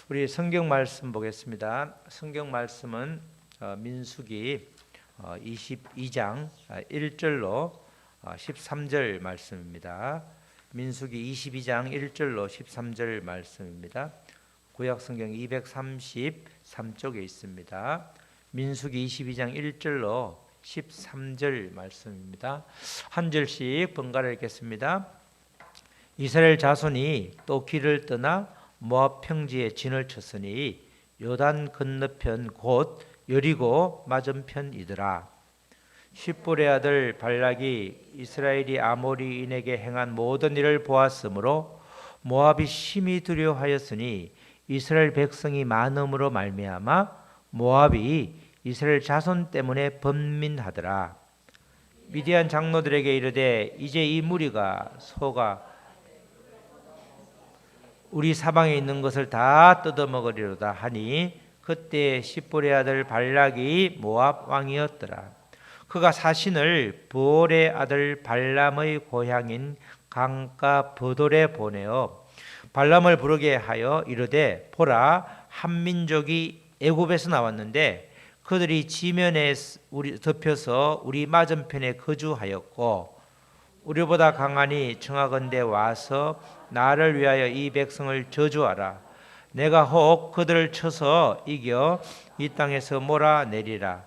우리 성경 말씀 보겠습니다. 성경 말씀은 민수기 22장 1절로 13절 말씀입니다. 민수기 22장 1절로 13절 말씀입니다. 구약 성경 233쪽에 있습니다. 민수기 22장 1절로 13절 말씀입니다. 한 절씩 번갈아 읽겠습니다. 이스라엘 자손이 또 길을 떠나 모압 평지에 진을 쳤으니 요단 건너편 곧 여리고 맞은편이더라. 십볼의 아들 발락이 이스라엘이 아모리인에게 행한 모든 일을 보았으므로 모압이 심히 두려워하였으니 이스라엘 백성이 많음으로 말미암아 모압이 이스라엘 자손 때문에 번민하더라. 미디안 장로들에게 이르되 이제 이 무리가 소가 우리 사방에 있는 것을 다 뜯어먹으리로다 하니 그때 십볼의 아들 발락이 모압 왕이었더라. 그가 사신을 부올의 아들 발람의 고향인 강가 버돌에 보내어 발람을 부르게 하여 이르되 보라, 한 민족이 애굽에서 나왔는데 그들이 지면에 덮여서 우리 맞은편에 거주하였고 우리보다 강하니 청하건대 와서 나를 위하여 이 백성을 저주하라. 내가 혹 그들을 쳐서 이겨 이 땅에서 몰아내리라.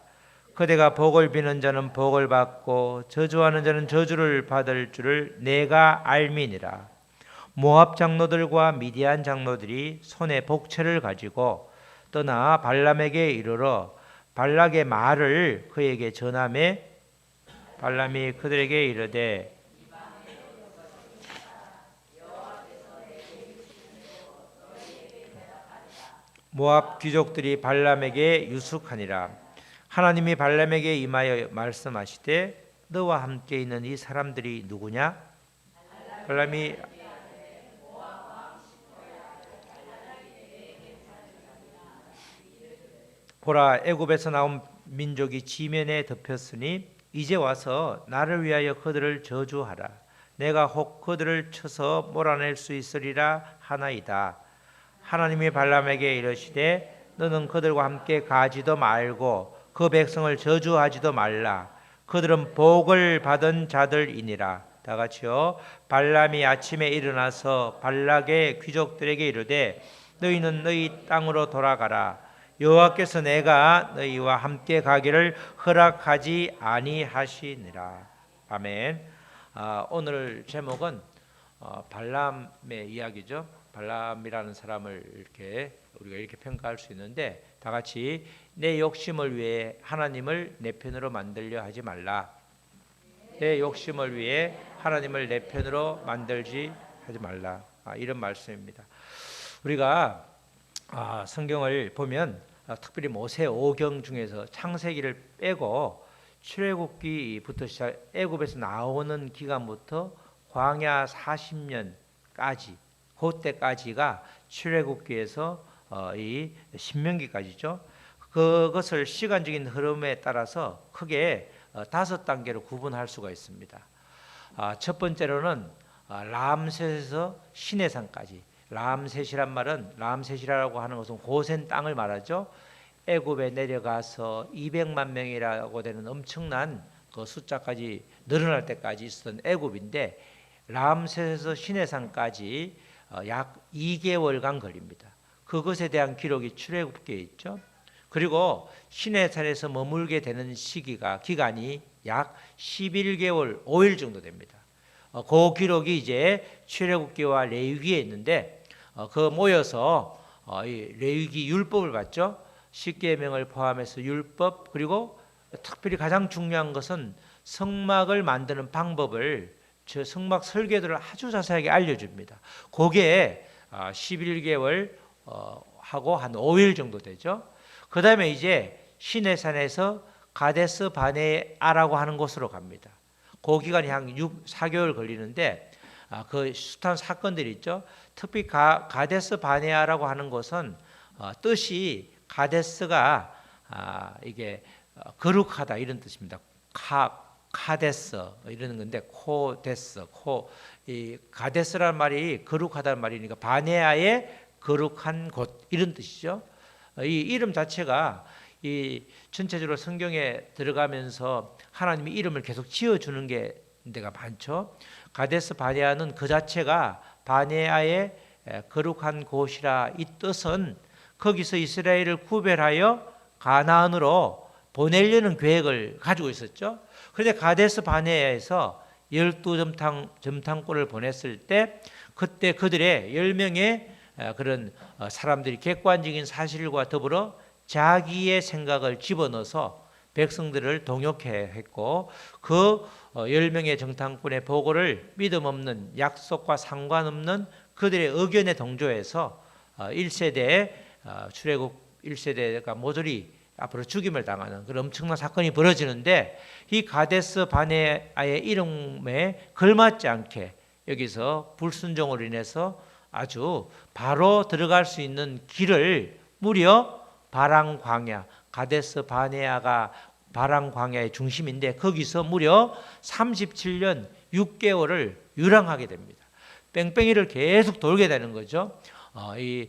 그대가 복을 비는 자는 복을 받고 저주하는 자는 저주를 받을 줄을 내가 알미니라. 모압 장로들과 미디안 장로들이 손에 복채를 가지고 떠나 발람에게 이르러 발락의 말을 그에게 전하매 발람이 그들에게 이르되 모압 귀족들이 발람에게 유숙하니라. 하나님이 발람에게 임하여 말씀하시되 너와 함께 있는 이 사람들이 누구냐? 발람이 보라, 애굽에서 나온 민족이 지면에 덮였으니 이제 와서 나를 위하여 그들을 저주하라. 내가 혹 그들을 쳐서 몰아낼 수 있으리라 하나이다. 하나님이 발람에게 이르시되 너는 그들과 함께 가지도 말고 그 백성을 저주하지도 말라. 그들은 복을 받은 자들이니라. 다 같이요. 발람이 아침에 일어나서 발락의 귀족들에게 이르되 너희는 너희 땅으로 돌아가라. 여호와께서 내가 너희와 함께 가기를 허락하지 아니하시니라. 아멘. 오늘 제목은 발람의 이야기죠. 발람이라는 사람을 우리가 이렇게 평가할 수 있는데, 다 같이 내 욕심을 위해 하나님을 내 편으로 만들려 하지 말라. 내 욕심을 위해 하나님을 내 편으로 만들지 하지 말라. 이런 말씀입니다. 우리가 성경을 보면 특별히 모세 5경 중에서 창세기를 빼고 출애굽기부터 시작 애굽에서 나오는 기간부터 광야 40년까지 그때까지가 출애굽기에서 이 신명기까지죠. 그것을 시간적인 흐름에 따라서 크게 5단계로 구분할 수가 있습니다. 첫 번째로는 람셋에서 시내산까지. 람셋이란 말은 람셋이라고 하는 것은 고센 땅을 말하죠. 애굽에 내려가서 200만 명이라고 되는 엄청난 그 숫자까지 늘어날 때까지 있었던 애굽인데 람셋에서 시내산까지 약 2개월간 걸립니다. 그것에 대한 기록이 출애굽기에 있죠. 그리고 시내산에서 머물게 되는 기간이 약 11개월 5일 정도 됩니다. 그 기록이 이제 출애굽기와 레위기에 있는데 그 모여서 레위기 율법을 받죠. 십계명을 포함해서 율법, 그리고 특별히 가장 중요한 것은 성막을 만드는 방법을 성막 설계도를 아주 자세하게 알려줍니다. 그게 11개월 하고 한 5일 정도 되죠. 그 다음에 이제 시내산에서 가데스 바네아라고 하는 곳으로 갑니다. 그 기간이 한 4개월 걸리는데 그 숱한 사건들이 있죠. 특히 가데스 바네아라고 하는 곳은 뜻이 가데스가 이게 거룩하다 이런 뜻입니다. 카데스 이러는 건데 이 가데스라는 말이 거룩하다는 말이니까 바네아의 거룩한 곳 이런 뜻이죠. 이 이름 자체가 이 전체적으로 성경에 들어가면서 하나님이 이름을 계속 지어주는 게 데가 많죠. 가데스 바네아는 그 자체가 바네아의 거룩한 곳이라 이 뜻은 거기서 이스라엘을 구별하여 가나안으로 보내려는 계획을 가지고 있었죠. 그런데 가데스 바네아에서 12점탕꾼을 보냈을 때 그때 그들의 10명의 그런 사람들이 객관적인 사실과 더불어 자기의 생각을 집어넣어서 백성들을 동역해 했고 그 10명의 정탐꾼의 보고를 믿음 없는 약속과 상관없는 그들의 의견에 동조해서 1세대 출애굽 1세대가 모조리 앞으로 죽임을 당하는 그런 엄청난 사건이 벌어지는데 이 가데스 바네아의 이름에 걸맞지 않게 여기서 불순종으로 인해서 아주 바로 들어갈 수 있는 길을 무려 바랑 광야, 가데스 바네아가 바랑 광야의 중심인데 거기서 무려 37년 6개월을 유랑하게 됩니다. 뺑뺑이를 계속 돌게 되는 거죠. 이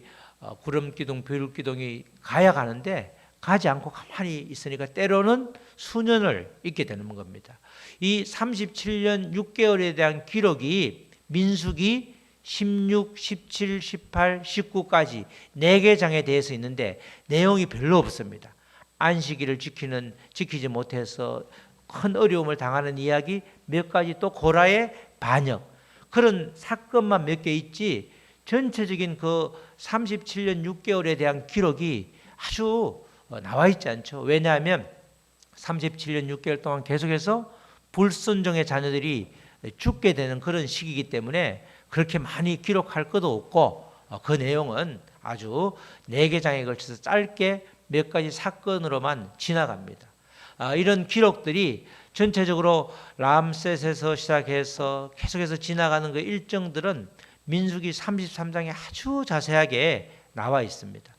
구름기둥, 벼룩기둥이 가야 가는데 가지 않고 가만히 있으니까 때로는 수년을 있게 되는 겁니다. 이 37년 6개월에 대한 기록이 민수기 16, 17, 18, 19까지 4개 장에 대해서 있는데 내용이 별로 없습니다. 안식일을 지키지 못해서 큰 어려움을 당하는 이야기 몇 가지 또 고라의 반역 그런 사건만 몇 개 있지 전체적인 그 37년 6개월에 대한 기록이 아주 나와 있지 않죠. 왜냐하면 37년 6개월 동안 계속해서 불순종의 자녀들이 죽게 되는 그런 시기이기 때문에 그렇게 많이 기록할 것도 없고 그 내용은 아주 4개 장에 걸쳐서 짧게 몇 가지 사건으로만 지나갑니다. 이런 기록들이 전체적으로 람셋에서 시작해서 계속해서 지나가는 그 일정들은 민수기 33장에 아주 자세하게 나와 있습니다.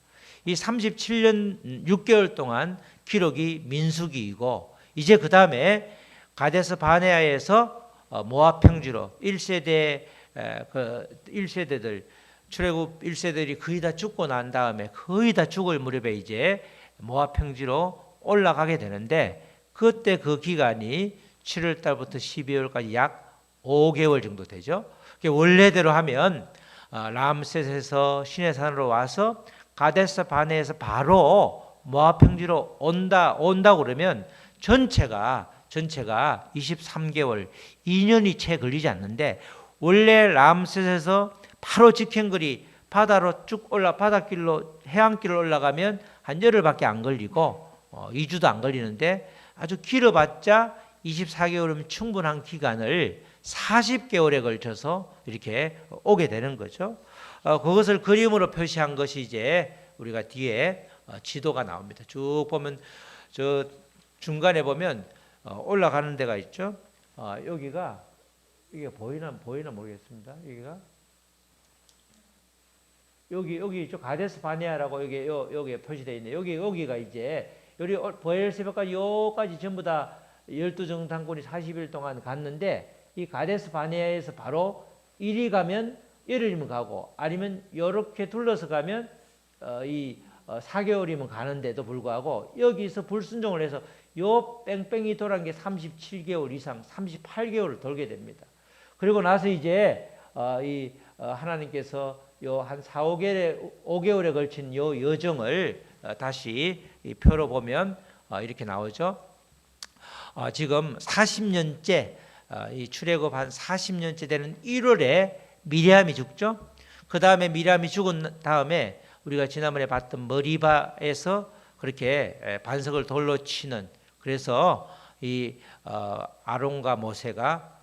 이 37년 6개월 동안 기록이 민수기이고 이제 그 다음에 가데스 바네아에서 모압 평지로 1세대들 출애굽 1세대들이 거의 다 죽고 난 다음에 거의 다 죽을 무렵에 이제 모압 평지로 올라가게 되는데 그때 그 기간이 7월 달부터 12월까지 약 5개월 정도 되죠. 원래대로 하면 람셋에서 시내산으로 와서 가데스 바네아에서 바로 모압 평지로 온다고 그러면 전체가 23개월 2년이 채 걸리지 않는데 원래 람셋에서 바로 직행거리 바다로 쭉 바닷길로 해안길로 올라가면 한 열흘밖에 안 걸리고 2주도 안 걸리는데 아주 길어봤자 24개월이면 충분한 기간을 40개월에 걸쳐서 이렇게 오게 되는 거죠. 그것을 그림으로 표시한 것이 이제 우리가 뒤에 지도가 나옵니다. 쭉 보면 저 중간에 보면 올라가는 데가 있죠. 여기가 이게 보이나 모르겠습니다. 여기 있죠. 가데스 바네아라고 여기에 표시되어 있네. 여기가 이제 여기 보엘세바까지 여기까지 전부 다 12정탐꾼이 40일 동안 갔는데 이 가데스 바네아에서 바로 이리 가면 열흘이면 가고 아니면 이렇게 둘러서 가면 4개월이면 가는데도 불구하고 여기서 불순종을 해서 요 뺑뺑이 돌아간 게 37개월 이상 38개월을 돌게 됩니다. 그리고 나서 이제 하나님께서 요 한 5개월에 걸친 요 여정을 다시 이 표로 보면 이렇게 나오죠. 지금 40년째 이 출애굽 한 40년째 되는 1월에 미리암이 죽죠. 그 다음에 미리암이 죽은 다음에 우리가 지난번에 봤던 머리바에서 그렇게 반석을 돌로 치는 그래서 이 아론과 모세가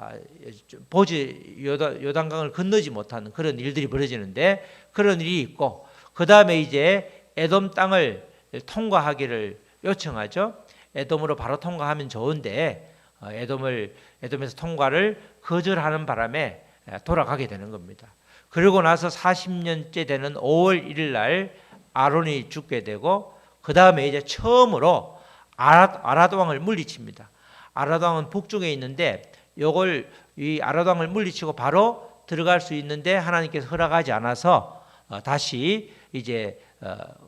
요단강을 건너지 못하는 그런 일들이 벌어지는데 그런 일이 있고 그 다음에 이제 에돔 땅을 통과하기를 요청하죠. 에돔으로 바로 통과하면 좋은데 에돔에서 통과를 거절하는 바람에 돌아가게 되는 겁니다. 그리고 나서 40년째 되는 5월 1일 날 아론이 죽게 되고 그 다음에 이제 처음으로 아라도 왕을 물리칩니다. 아라도 왕은 북쪽에 있는데 이 아라도 왕을 물리치고 바로 들어갈 수 있는데 하나님께서 허락하지 않아서 다시 이제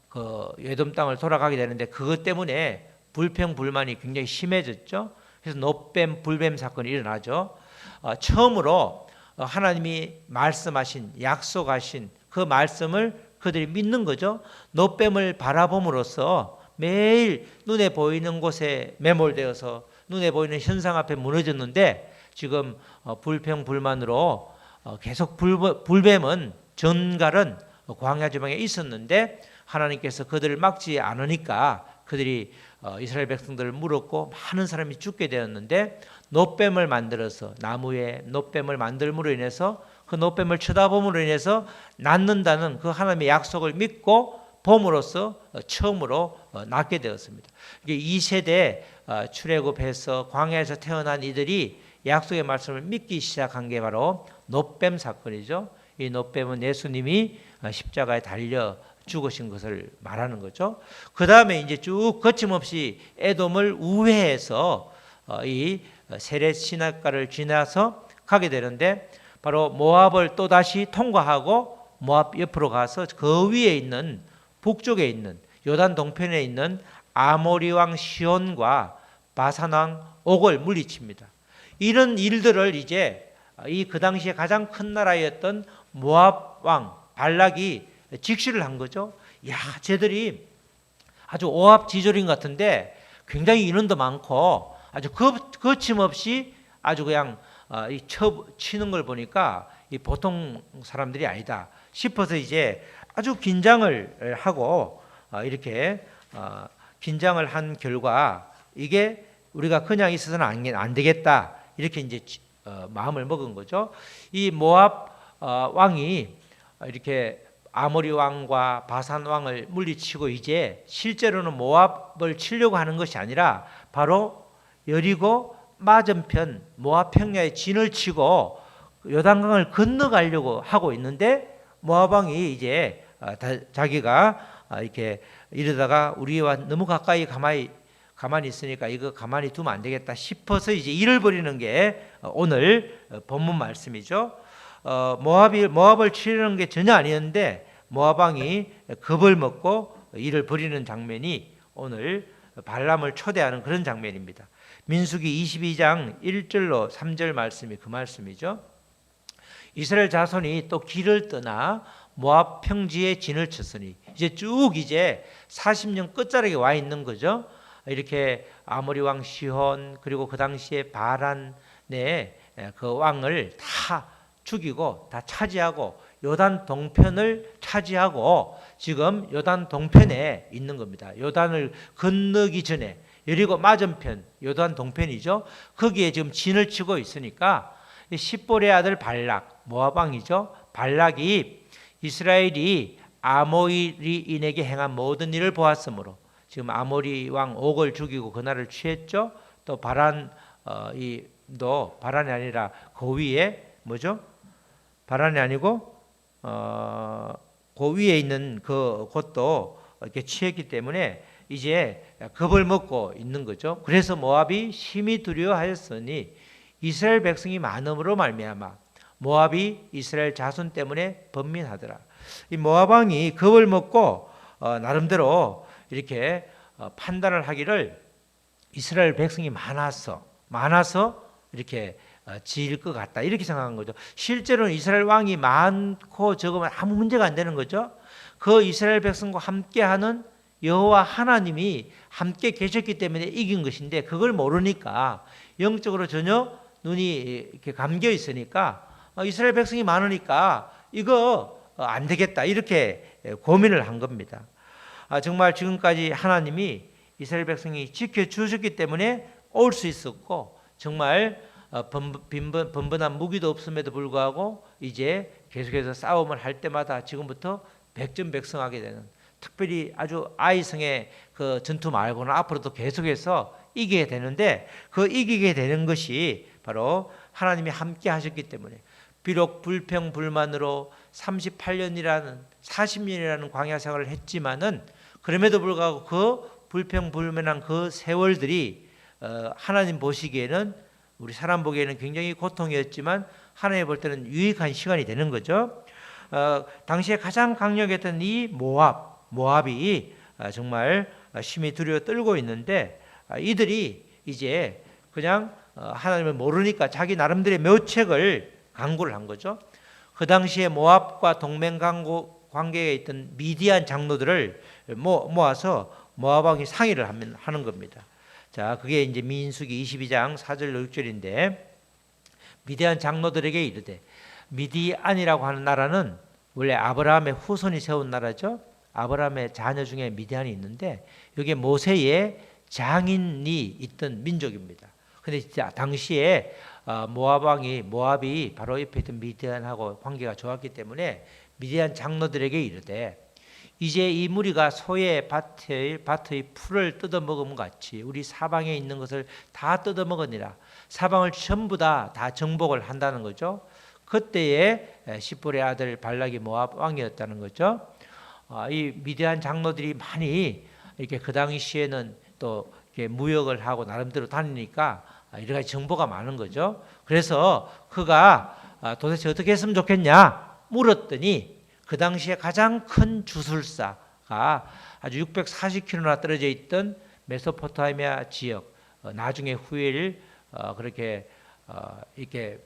그 에돔 땅을 돌아가게 되는데 그것 때문에 불평불만이 굉장히 심해졌죠. 그래서 노뱀 불뱀 사건이 일어나죠. 처음으로 하나님이 말씀하신 약속하신 그 말씀을 그들이 믿는 거죠. 노뱀을 바라봄으로써 매일 눈에 보이는 곳에 매몰되어서 눈에 보이는 현상 앞에 무너졌는데 지금 불평불만으로 계속 불뱀은 전갈은 광야 지방에 있었는데 하나님께서 그들을 막지 않으니까 그들이 이스라엘 백성들을 물었고 많은 사람이 죽게 되었는데 노뱀을 만들어서 나무에 노뱀을 만들므로 인해서 그 노뱀을 쳐다봄으로 인해서 낫는다는 그 하나님의 약속을 믿고 봄으로써 처음으로 낳게 되었습니다. 이게 2세대 출애굽해서 광야에서 태어난 이들이 약속의 말씀을 믿기 시작한 게 바로 노뱀 사건이죠. 이 노뱀은 예수님이 십자가에 달려 죽으신 것을 말하는 거죠. 그 다음에 이제 쭉 거침없이 에돔을 우회해서 이 세렛 시냇가를 지나서 가게 되는데 바로 모압을 또 다시 통과하고 모압 옆으로 가서 그 위에 있는 북쪽에 있는 요단 동편에 있는 아모리 왕 시온과 바산 왕 옥을 물리칩니다. 이런 일들을 이제 이 그 당시에 가장 큰 나라였던 모압 왕 발락이 직시를 한 거죠. 야, 쟤들이 아주 오합지졸인 것 같은데 굉장히 인원도 많고 아주 거침없이 아주 그냥 치는 걸 보니까 이 보통 사람들이 아니다 싶어서 이제 아주 긴장을 하고 이렇게 긴장을 한 결과 이게 우리가 그냥 있어서는 안 되겠다 이렇게 이제 마음을 먹은 거죠. 이 모압 왕이 이렇게 아모리 왕과 바산 왕을 물리치고 이제 실제로는 모압을 치려고 하는 것이 아니라 바로 여리고 맞은편 모압 평야에 진을 치고 요단강을 건너가려고 하고 있는데 모압 왕이 이제 자기가 이렇게 이러다가 우리와 너무 가까이 가만히 있으니까 이거 가만히 두면 안 되겠다 싶어서 이제 일을 벌이는 게 오늘 본문 말씀이죠. 모압을 치려는 게 전혀 아니었는데 모압 왕이 겁을 먹고 일을 벌이는 장면이 오늘 발람을 초대하는 그런 장면입니다. 민수기 22장 1절로 3절 말씀이 그 말씀이죠. 이스라엘 자손이 또 길을 떠나 모압 평지에 진을 쳤으니 이제 쭉 이제 40년 끝자락에 와 있는 거죠. 이렇게 아모리 왕 시혼 그리고 그 당시에 바란의 그 왕을 다 죽이고 다 차지하고 요단 동편을 차지하고 지금 요단 동편에 있는 겁니다. 요단을 건너기 전에 여리고 맞은편 요단 동편이죠. 거기에 지금 진을 치고 있으니까 십볼의 아들 발락 모압 왕이죠. 발락이 이스라엘이 아모리인에게 행한 모든 일을 보았으므로 지금 아모리 왕 옥을 죽이고 그 나라를 취했죠. 또 바란이 바란이 아니라 그 위에 뭐죠? 바란이 아니고 그 위에 있는 그 곳도 이렇게 취했기 때문에 이제 겁을 먹고 있는 거죠. 그래서 모압이 심히 두려워하였으니 이스라엘 백성이 많음으로 말미암아 모압이 이스라엘 자손 때문에 번민하더라. 이 모압 왕이 겁을 먹고 나름대로 이렇게 판단을 하기를 이스라엘 백성이 많아서 이렇게 지을 것 같다 이렇게 생각한 거죠. 실제로는 이스라엘 왕이 많고 적으면 아무 문제가 안 되는 거죠. 그 이스라엘 백성과 함께하는 여호와 하나님이 함께 계셨기 때문에 이긴 것인데 그걸 모르니까 영적으로 전혀 눈이 이렇게 감겨 있으니까 이스라엘 백성이 많으니까 이거 안 되겠다 이렇게 고민을 한 겁니다. 정말 지금까지 하나님이 이스라엘 백성이 지켜주셨기 때문에 올 수 있었고 정말 번번한 무기도 없음에도 불구하고 이제 계속해서 싸움을 할 때마다 지금부터 백전백승하게 되는 특별히 아주 아이성의 그 전투 말고는 앞으로도 계속해서 이기게 되는데 그 이기게 되는 것이 바로 하나님이 함께 하셨기 때문에 비록 불평불만으로 38년이라는 40년이라는 광야 생활을 했지만은 그럼에도 불구하고 그 불평불만한 그 세월들이 하나님 보시기에는 우리 사람 보기에는 굉장히 고통이었지만 하나님 볼 때는 유익한 시간이 되는 거죠. 당시에 가장 강력했던 이 모압이 정말 심히 두려워 떨고 있는데 이들이 이제 그냥 하나님을 모르니까 자기 나름대로의 묘책을 강구를 한 거죠. 그 당시에 모압과 동맹 관계에 있던 미디안 장로들을 모아서 모압 왕이 상의를 하는 겁니다. 자, 그게 이제 민수기 22장 4절 6절인데 미디안 장로들에게 이르되, 미디안이라고 하는 나라는 원래 아브라함의 후손이 세운 나라죠. 아브라함의 자녀 중에 미디안이 있는데 여기에 모세의 장인이 있던 민족입니다. 근데 진짜 당시에 모압이 바로 옆에 있던 미디안하고 관계가 좋았기 때문에 미디안 장로들에게 이르되, 이제 이 무리가 소의 밭의 풀을 뜯어먹음 같이 우리 사방에 있는 것을 다 뜯어먹으니라. 사방을 전부 다 정복을 한다는 거죠. 그때에 시볼의 아들 발락이 모압 왕이었다는 거죠. 이 미디안 장로들이 많이 이렇게 그 당시에는 또 이렇게 무역을 하고 나름대로 다니니까 여러 가지 정보가 많은 거죠. 그래서 그가 도대체 어떻게 했으면 좋겠냐 물었더니 그 당시에 가장 큰 주술사가 아주 640km나 떨어져 있던 메소포타미아 지역, 나중에 후일 그렇게 이렇게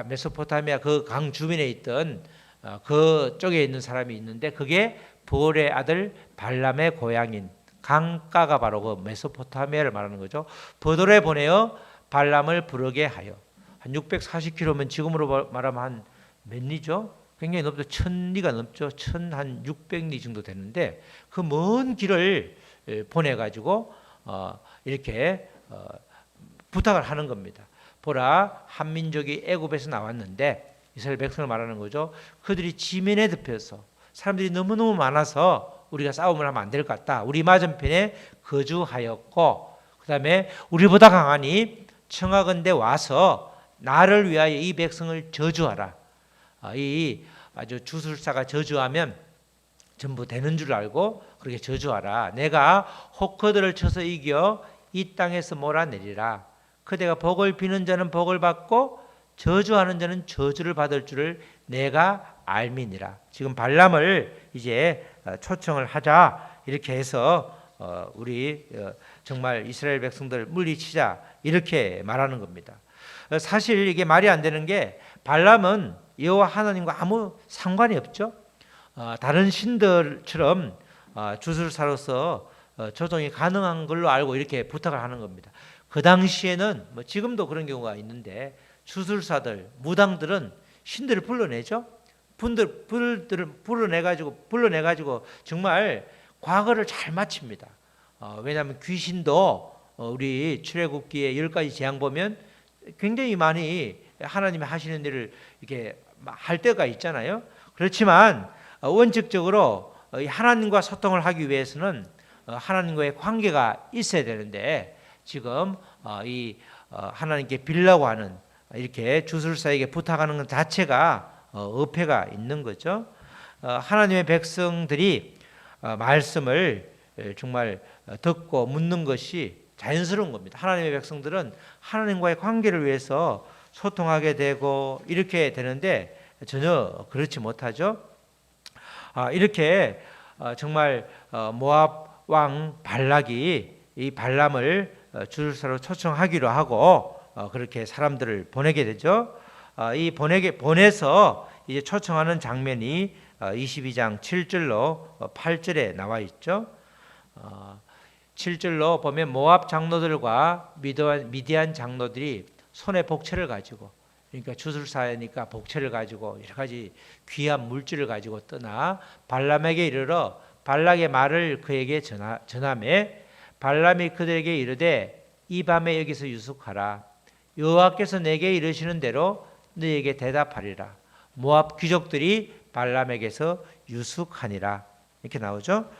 메소포타미아 그 강 주변에 있던 그 쪽에 있는 사람이 있는데 그게 보올의 아들 발람의 고향인 강가가 바로 그 메소포타미아를 말하는 거죠. 버돌에 보내어 발람을 부르게 하여, 한 640km면 지금으로 말하면 한 몇 리죠? 굉장히 높죠. 1000리가 넘죠. 1600리 정도 되는데 그 먼 길을 보내가지고 이렇게 부탁을 하는 겁니다. 보라, 한 민족이 애굽에서 나왔는데, 이스라엘 백성을 말하는 거죠. 그들이 지면에 덮여서 사람들이 너무너무 많아서 우리가 싸움을 하면 안 될 것 같다. 우리 맞은편에 거주하였고, 그 다음에 우리보다 강하니 청하건대 와서 나를 위하여 이 백성을 저주하라. 이 아주 주술사가 저주하면 전부 되는 줄 알고 그렇게 저주하라. 내가 혹커들을 쳐서 이겨 이 땅에서 몰아내리라. 그대가 복을 비는 자는 복을 받고 저주하는 자는 저주를 받을 줄을 내가 알미니라. 지금 발람을 이제 초청을 하자, 이렇게 해서 우리 정말 이스라엘 백성들 물리치자, 이렇게 말하는 겁니다. 사실 이게 말이 안 되는 게, 발람은 여호와 하나님과 아무 상관이 없죠. 다른 신들처럼 주술사로서 조종이 가능한 걸로 알고 이렇게 부탁을 하는 겁니다. 그 당시에는 뭐 지금도 그런 경우가 있는데 주술사들, 무당들은 신들을 불러내죠. 불러내가지고 정말 과거를 잘 마칩니다. 왜냐하면 귀신도 우리 출애굽기의 10가지 재앙 보면 굉장히 많이 하나님이 하시는 일을 이렇게 할 때가 있잖아요. 그렇지만 원칙적으로 하나님과 소통을 하기 위해서는 하나님과의 관계가 있어야 되는데, 지금 이 하나님께 빌라고 하는, 이렇게 주술사에게 부탁하는 것 자체가 어폐가 있는 거죠. 하나님의 백성들이 말씀을 정말 듣고 묻는 것이 자연스러운 겁니다. 하나님의 백성들은 하나님과의 관계를 위해서 소통하게 되고 이렇게 되는데 전혀 그렇지 못하죠. 이렇게 정말 모압 왕 발락이 이 발람을 주술사로 초청하기로 하고 그렇게 사람들을 보내게 되죠. 이 보내서 이제 초청하는 장면이 22장 7절로 8절에 나와 있죠. 7절로 보면 모압 장로들과 미디안 장로들이 손에 복채를 가지고, 그러니까 주술사니까 복채를 가지고 여러 가지 귀한 물질을 가지고 떠나 발람에게 이르러 발락의 말을 그에게 전하매, 발람이 그들에게 이르되 이 밤에 여기서 유숙하라. 여호와께서 내게 이르시는 대로 너에게 대답하리라. 모압 귀족들이 발람에게서 유숙하니라. 이렇게 나오죠.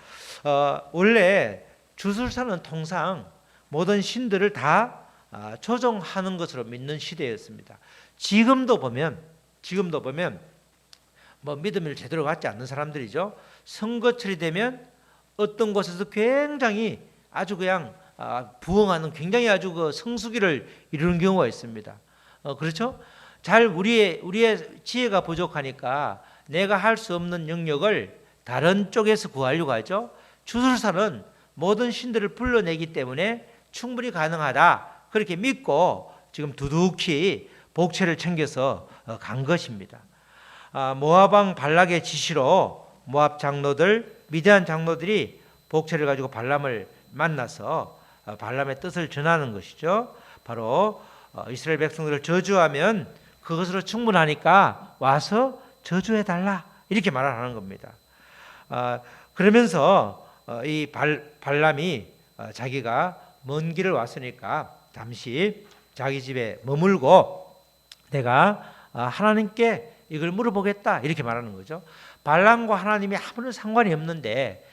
원래 주술사는 통상 모든 신들을 다 조종하는 것으로 믿는 시대였습니다. 지금도 보면 뭐 믿음을 제대로 갖지 않는 사람들이죠. 선거철이 되면 어떤 곳에서 굉장히 아주 그냥 부흥하는, 굉장히 아주 그 성수기를 이루는 경우가 있습니다. 그렇죠? 잘 우리의 지혜가 부족하니까 내가 할 수 없는 영역을 다른 쪽에서 구하려고 하죠. 주술사는 모든 신들을 불러내기 때문에 충분히 가능하다, 그렇게 믿고 지금 두둑히 복채를 챙겨서 간 것입니다. 모압 왕 발락의 지시로 모압 장로들, 미디안 장로들이 복채를 가지고 발람을 만나서 발람의 뜻을 전하는 것이죠. 바로 이스라엘 백성들을 저주하면 그것으로 충분하니까 와서 저주해달라, 이렇게 말하는 겁니다. 그러면서 이 발람이 자기가 먼 길을 왔으니까 잠시 자기 집에 머물고 내가 하나님께 이걸 물어보겠다, 이렇게 말하는 거죠. 발람과 하나님이 아무런 상관이 없는데,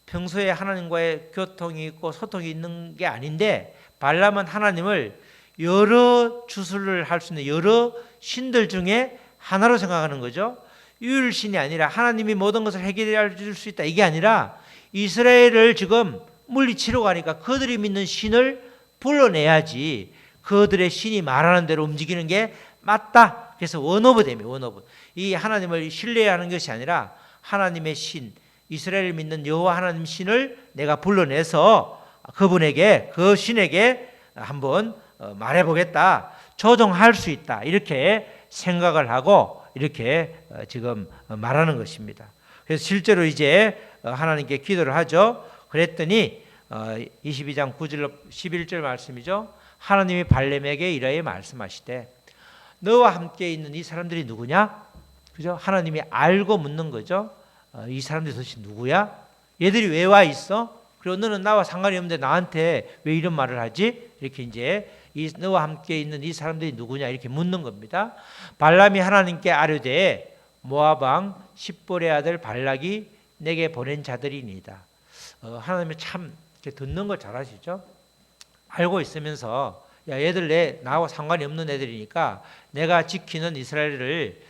평소에 하나님과의 교통이 있고 소통이 있는 게 아닌데, 발람은 하나님을 여러 주술을 할 수 있는 여러 신들 중에 하나로 생각하는 거죠. 유일신이 아니라 하나님이 모든 것을 해결해 줄 수 있다, 이게 아니라 이스라엘을 지금 물리치려고 하니까 그들이 믿는 신을 불러내야지 그들의 신이 말하는 대로 움직이는 게 맞다. 그래서 원오브됨이에요. 원오브. 이 하나님을 신뢰하는 것이 아니라 하나님의 신, 이스라엘을 믿는 여호와 하나님 신을 내가 불러내서 그분에게, 그 신에게 한번 말해보겠다, 조정할 수 있다, 이렇게 생각을 하고 이렇게 지금 말하는 것입니다. 그래서 실제로 이제 하나님께 기도를 하죠. 그랬더니 22장 9절 11절 말씀이죠. 하나님이 발람에게 이렇게 말씀하시되 너와 함께 있는 이 사람들이 누구냐? 그죠? 하나님이 알고 묻는 거죠. 이 사람들이 도대체 누구야? 얘들이 왜 와 있어? 그리고 너는 나와 상관이 없는데 나한테 왜 이런 말을 하지? 이렇게 이제 너와 함께 있는 이 사람들이 누구냐, 이렇게 묻는 겁니다. 발람이 하나님께 아뢰되 모압 왕 십볼의 아들 발락이 내게 보낸 자들이니이다. 하나님이 참 듣는 걸 잘하시죠. 알고 있으면서 야, 얘들 나하고 상관이 없는 애들이니까 내가 지키는 이스라엘을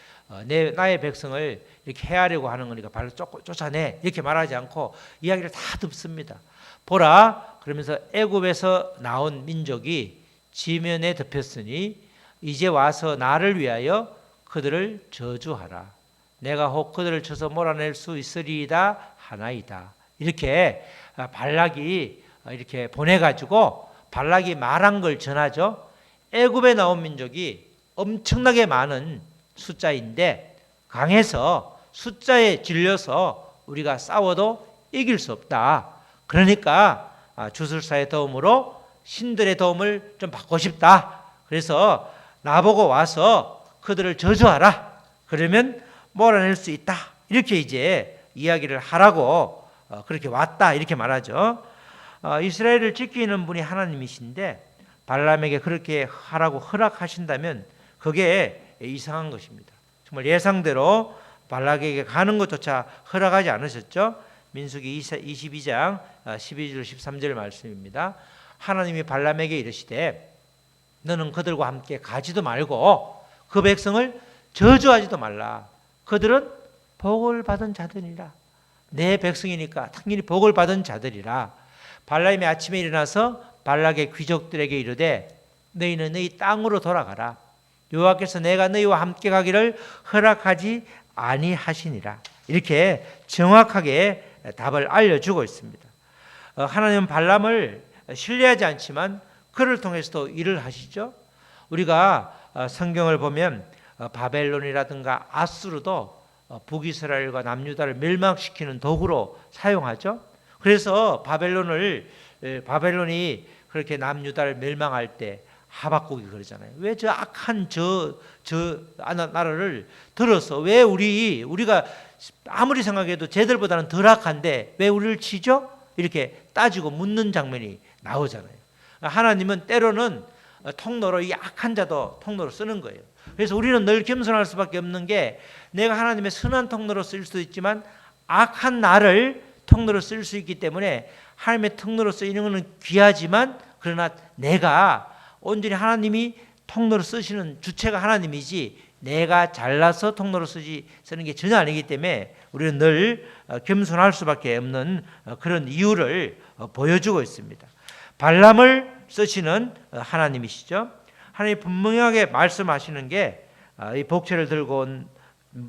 나의 백성을 이렇게 해하려고 하는 거니까 발로 쫓아내, 이렇게 말하지 않고 이야기를 다 듣습니다. 보라, 그러면서 애굽에서 나온 민족이 지면에 덮였으니 이제 와서 나를 위하여 그들을 저주하라. 내가 혹 그들을 쳐서 몰아낼 수 있으리이다 하나이다. 이렇게 발락이 이렇게 보내가지고 발락이 말한 걸 전하죠. 애굽에 나온 민족이 엄청나게 많은 숫자인데 강해서 숫자에 질려서 우리가 싸워도 이길 수 없다. 그러니까 주술사의 도움으로 신들의 도움을 좀 받고 싶다. 그래서 나보고 와서 그들을 저주하라. 그러면 몰아낼 수 있다. 이렇게 이제 이야기를 하라고 그렇게 왔다, 이렇게 말하죠. 이스라엘을 지키는 분이 하나님이신데 발람에게 그렇게 하라고 허락하신다면 그게 이상한 것입니다. 정말 예상대로 발락에게 가는 것조차 허락하지 않으셨죠. 민수기 22장 12절 13절 말씀입니다. 하나님이 발람에게 이르시되 너는 그들과 함께 가지도 말고 그 백성을 저주하지도 말라. 그들은 복을 받은 자들이라. 내 백성이니까 당연히 복을 받은 자들이라. 발람이 아침에 일어나서 발락의 귀족들에게 이르되 너희는 너희 땅으로 돌아가라. 여호와께서 내가 너희와 함께 가기를 허락하지 아니하시니라. 이렇게 정확하게 답을 알려주고 있습니다. 하나님은 발람을 신뢰하지 않지만 그를 통해서도 일을 하시죠. 우리가 성경을 보면 바벨론이라든가 아수르도 북이스라엘과 남유다를 멸망시키는 도구로 사용하죠. 그래서 바벨론이 그렇게 남유다를 멸망할 때 하박국이 그러잖아요. 왜 저 악한 저 나라를 들어서 왜 우리가 아무리 생각해도 쟤들보다는 덜 악한데 왜 우리를 치죠? 이렇게 따지고 묻는 장면이 나오잖아요. 하나님은 때로는 통로로 이 악한 자도 통로로 쓰는 거예요. 그래서 우리는 늘 겸손할 수밖에 없는 게 내가 하나님의 선한 통로로 쓸 수도 있지만 악한 나를 통로로 쓸 수 있기 때문에 하나님의 통로로 쓰이는 것은 귀하지만 그러나 내가 온전히 하나님이 통로로 쓰시는 주체가 하나님이지 내가 잘나서 통로로 쓰는 게 전혀 아니기 때문에 우리는 늘 겸손할 수밖에 없는 그런 이유를 보여주고 있습니다. 발람을 쓰시는 하나님이시죠. 하나님이 분명하게 말씀하시는 게 이 복채를 들고 온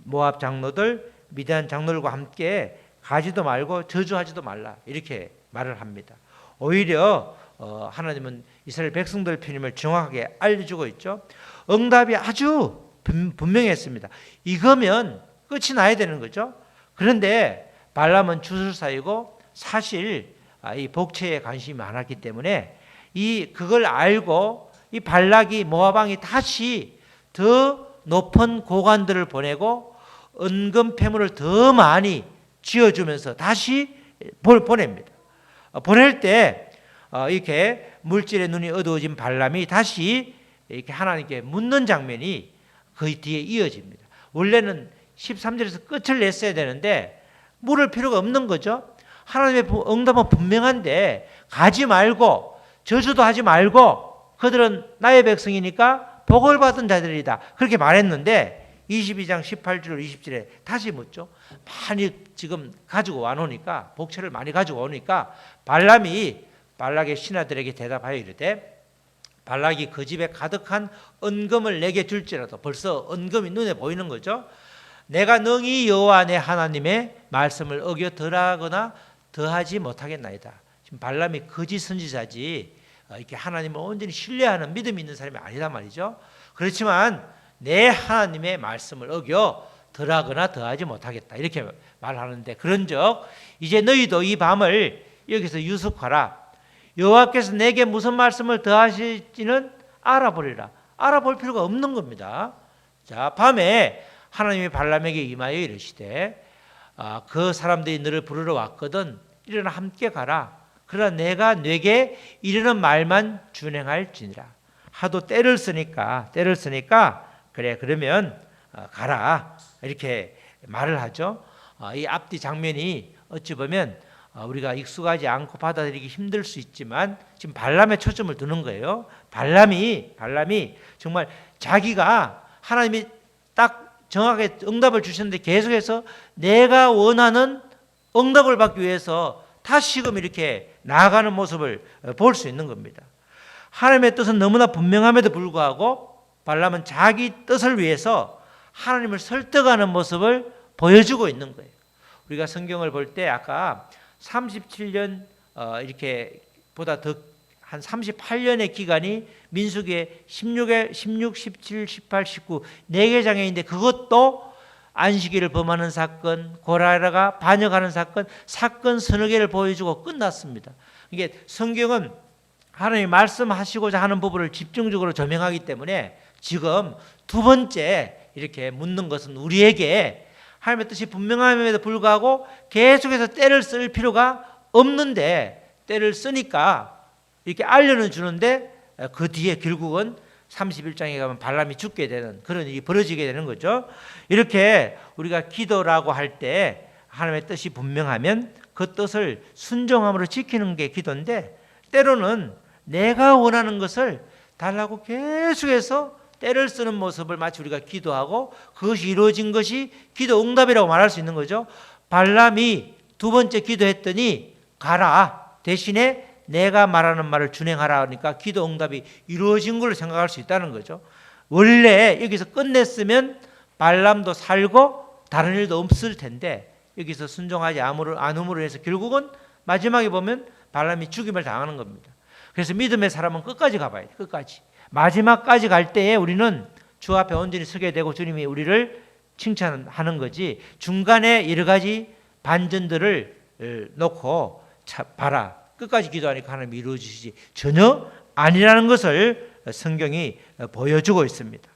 모압 장로들, 미디안 장로들과 함께 가지도 말고 저주하지도 말라 이렇게 말을 합니다. 오히려 하나님은 이스라엘 백성들 편임을 정확하게 알려주고 있죠. 응답이 아주 분명했습니다. 이거면 끝이 나야 되는 거죠. 그런데 발람은 주술사이고 사실 이 복채에 관심이 많았기 때문에 그걸 알고 이 발락이 모압 왕이 다시 더 높은 고관들을 보내고 은금 패물을 더 많이 지어주면서 다시 보냅니다. 보낼 때 이렇게 물질의 눈이 어두워진 발람이 다시 이렇게 하나님께 묻는 장면이 그 뒤에 이어집니다. 원래는 13절에서 끝을 냈어야 되는데 물을 필요가 없는 거죠. 하나님의 응답은 분명한데 가지 말고 저주도 하지 말고 그들은 나의 백성이니까 복을 받은 자들이다 그렇게 말했는데 22장 18절 20절에 다시 묻죠. 많이 지금 가지고 와놓으니까 복채를 많이 가지고 오니까 발람이 발락의 신하들에게 대답하여 이르되 발락이 그 집에 가득한 은금을 내게 줄지라도 벌써 은금이 눈에 보이는 거죠. 내가 능히 여호와 내 하나님의 말씀을 어겨 덜하거나 더하지 못하겠나이다. 지금 발람이 거짓 선지자지 이렇게 하나님을 온전히 신뢰하는 믿음이 있는 사람이 아니란 말이죠. 그렇지만 내 하나님의 말씀을 어겨 덜하거나 더하지 못하겠다 이렇게 말하는데 그런즉 이제 너희도 이 밤을 여기서 유숙하라. 여호와께서 내게 무슨 말씀을 더하실지는 알아보리라. 알아볼 필요가 없는 겁니다. 자, 밤에 하나님이 발람에게 임하여 이르시되 그 사람들이 너를 부르러 왔거든 일어나 함께 가라. 그러나 내가 네게 이르는 말만 준행할지니라. 하도 때를 쓰니까 그래 그러면 가라 이렇게 말을 하죠. 이 앞뒤 장면이 어찌 보면 우리가 익숙하지 않고 받아들이기 힘들 수 있지만 지금 발람에 초점을 두는 거예요. 발람이 정말 자기가 하나님이 딱 정확하게 응답을 주셨는데 계속해서 내가 원하는 응답을 받기 위해서 다시금 이렇게 나아가는 모습을 볼 수 있는 겁니다. 하나님의 뜻은 너무나 분명함에도 불구하고 발람은 자기 뜻을 위해서 하나님을 설득하는 모습을 보여주고 있는 거예요. 우리가 성경을 볼 때 아까 37년 이렇게 보다 더 한 38년의 기간이 민수기에 16, 17, 18, 19 4개 장애인데 그것도 안식일을 범하는 사건, 고라라가 반역하는 사건 서너 개를 보여주고 끝났습니다. 이게 성경은 하나님이 말씀하시고자 하는 부분을 집중적으로 조명하기 때문에 지금 두 번째 이렇게 묻는 것은 우리에게 하나님의 뜻이 분명함에도 불구하고 계속해서 때를 쓸 필요가 없는데 때를 쓰니까 이렇게 알려는 주는데 그 뒤에 결국은 31장에 가면 발람이 죽게 되는 그런 일이 벌어지게 되는 거죠. 이렇게 우리가 기도라고 할 때 하나님의 뜻이 분명하면 그 뜻을 순종함으로 지키는 게 기도인데 때로는 내가 원하는 것을 달라고 계속해서 때를 쓰는 모습을 마치 우리가 기도하고 그것이 이루어진 것이 기도 응답이라고 말할 수 있는 거죠. 발람이 두 번째 기도했더니 가라 대신에 내가 말하는 말을 준행하라 하니까 기도 응답이 이루어진 걸로 생각할 수 있다는 거죠. 원래 여기서 끝냈으면 발람도 살고 다른 일도 없을 텐데 여기서 순종하지 않음으로 해서 결국은 마지막에 보면 발람이 죽임을 당하는 겁니다. 그래서 믿음의 사람은 끝까지 가봐야 돼. 끝까지. 마지막까지 갈 때에 우리는 주 앞에 온전히 서게 되고 주님이 우리를 칭찬하는 거지 중간에 여러 가지 반전들을 놓고 봐라. 끝까지 기도하니까 하나님이 이루어지시지 전혀 아니라는 것을 성경이 보여주고 있습니다.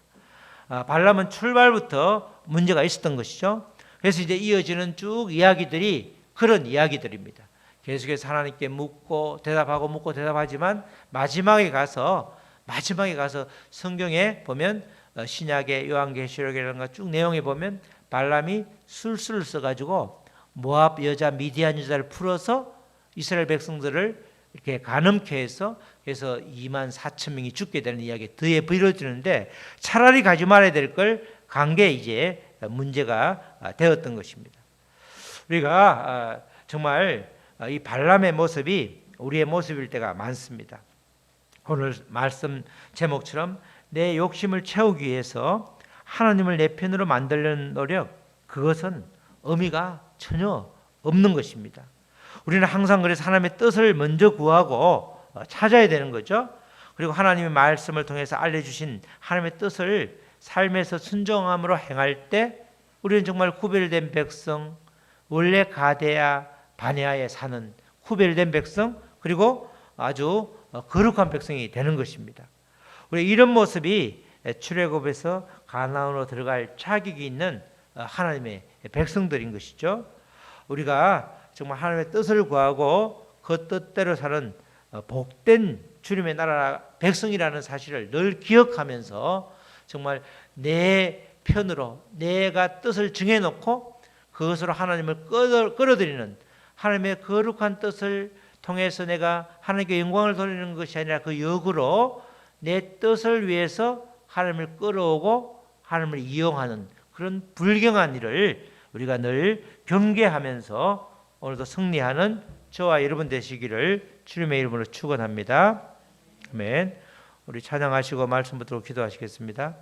발람은 출발부터 문제가 있었던 것이죠. 그래서 이제 이어지는 쭉 이야기들이 그런 이야기들입니다. 계속해서 하나님께 묻고 대답하고 묻고 대답하지만 마지막에 가서 성경에 보면 신약의 요한계시록이라든가 쭉 내용에 보면 발람이 술수를 써가지고 모압 여자 미디안 여자를 풀어서 이스라엘 백성들을 이렇게 간음케 해서 그래서 2만 4천 명이 죽게 되는 이야기 뒤에 벌어지는데 차라리 가지 말아야 될 걸 간 게 이제 문제가 되었던 것입니다. 우리가 정말 이 발람의 모습이 우리의 모습일 때가 많습니다. 오늘 말씀 제목처럼 내 욕심을 채우기 위해서 하나님을 내 편으로 만들려는 노력, 그것은 의미가 전혀 없는 것입니다. 우리는 항상 그래서 하나님의 뜻을 먼저 구하고 찾아야 되는 거죠. 그리고 하나님의 말씀을 통해서 알려주신 하나님의 뜻을 삶에서 순종함으로 행할 때 우리는 정말 구별된 백성, 원래 가데아 바네아에 사는 구별된 백성, 그리고 아주 거룩한 백성이 되는 것입니다. 우리 이런 모습이 출애굽에서 가나안으로 들어갈 자격이 있는 하나님의 백성들인 것이죠. 우리가 정말 하나님의 뜻을 구하고 그 뜻대로 사는 복된 주님의 나라 백성이라는 사실을 늘 기억하면서 정말 내 편으로 내가 뜻을 정해놓고 그것으로 하나님을 끌어들이는 하나님의 거룩한 뜻을 통해서 내가 하나님께 영광을 돌리는 것이 아니라 그 역으로 내 뜻을 위해서 하나님을 끌어오고 하나님을 이용하는 그런 불경한 일을 우리가 늘 경계하면서 오늘도 승리하는 저와 여러분 되시기를 주님의 이름으로 축원합니다. 아멘. 우리 찬양하시고 말씀 붙들고 기도하시겠습니다.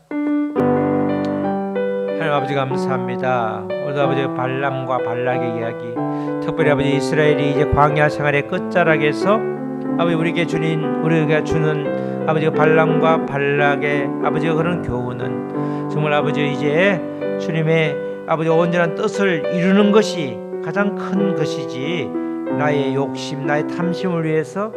하나님 아버지 감사합니다. 오늘도 아버지 발람과 발락의 이야기, 특별히 아버지 이스라엘이 이제 광야 생활의 끝자락에서 아버지 우리에게 주는 아버지 발람과 발락의 아버지 그런 교훈은 정말 아버지 이제 주님의 아버지 온전한 뜻을 이루는 것이 가장 큰 것이지 나의 욕심, 나의 탐심을 위해서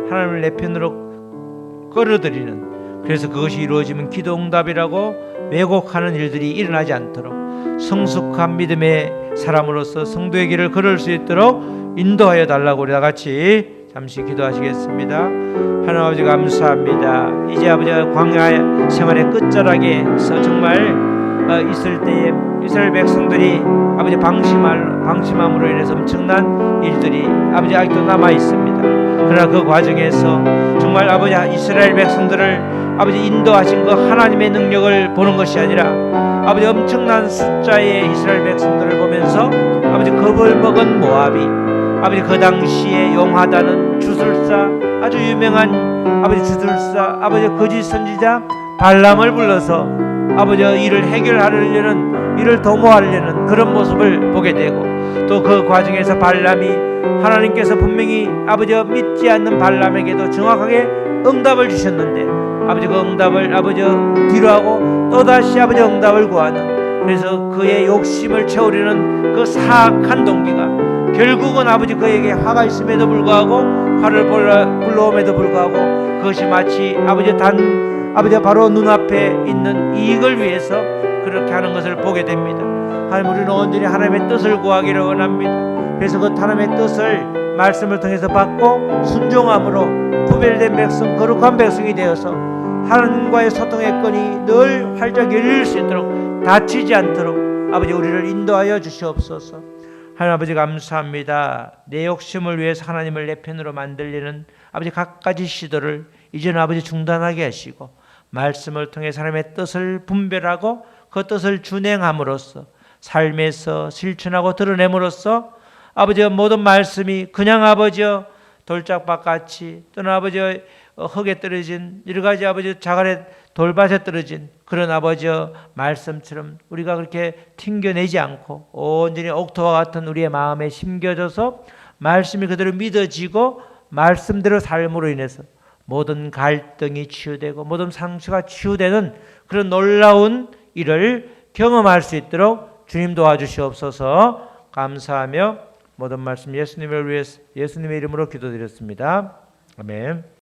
하나님을 내 편으로 끌어들이는, 그래서 그것이 이루어지면 기도 응답이라고 왜곡하는 일들이 일어나지 않도록 성숙한 믿음의 사람으로서 성도의 길을 걸을 수 있도록 인도하여 달라고 우리 다 같이 잠시 기도하시겠습니다. 하나님 아버지 감사합니다. 이제 아버지 광야 생활의 끝자락에서 정말 있을 때에 이스라엘 백성들이 아버지 방심함으로 인해서 엄청난 일들이 아버지 아직도 남아 있습니다. 그러나 그 과정에서 정말 아버지 이스라엘 백성들을 아버지 인도하신 그 하나님의 능력을 보는 것이 아니라 아버지 엄청난 숫자의 이스라엘 백성들을 보면서 아버지 겁을 먹은 모압이 아버지 그 당시에 용하다는 주술사, 아주 유명한 아버지 주술사, 아버지 거짓 선지자 발람을 불러서 아버지 이를 해결하려는, 이를 도모하려는 그런 모습을 보게 되고, 또 그 과정에서 발람이 하나님께서 분명히 아버지 믿지 않는 발람에게도 정확하게 응답을 주셨는데 아버지 그 응답을 아버지 뒤로하고 또다시 아버지 응답을 구하는, 그래서 그의 욕심을 채우려는 그 사악한 동기가 결국은 아버지 그에게 화가 있음에도 불구하고 화를 불러옴에도 불구하고 그것이 마치 아버지 바로 눈앞에 있는 이익을 위해서 그렇게 하는 것을 보게 됩니다. 하나님, 우리는 온전히 하나님의 뜻을 구하기를 원합니다. 그래서 그 하나님의 뜻을 말씀을 통해서 받고 순종함으로 구별된 백성, 거룩한 백성이 되어서 하나님과의 소통의 끈이 늘 활짝 열릴 수 있도록 다치지 않도록 아버지 우리를 인도하여 주시옵소서. 하나님 아버지 감사합니다. 내 욕심을 위해서 하나님을 내 편으로 만들려는 아버지 갖가지 시도를 이제는 아버지 중단하게 하시고 말씀을 통해 하나님의 뜻을 분별하고 그 뜻을 준행함으로써 삶에서 실천하고 드러냄으로써 아버지 모든 말씀이 그냥 아버지 돌짝밭같이 또는 아버지 흙에 떨어진 여러 가지 아버지 자갈에 돌밭에 떨어진 그런 아버지 말씀처럼 우리가 그렇게 튕겨내지 않고 온전히 옥토와 같은 우리의 마음에 심겨져서 말씀이 그대로 믿어지고 말씀대로 삶으로 인해서 모든 갈등이 치유되고 모든 상처가 치유되는 그런 놀라운 일을 경험할 수 있도록 주님 도와주시옵소서. 감사하며 모든 말씀 예수님을 위해 예수님의 이름으로 기도드렸습니다. 아멘.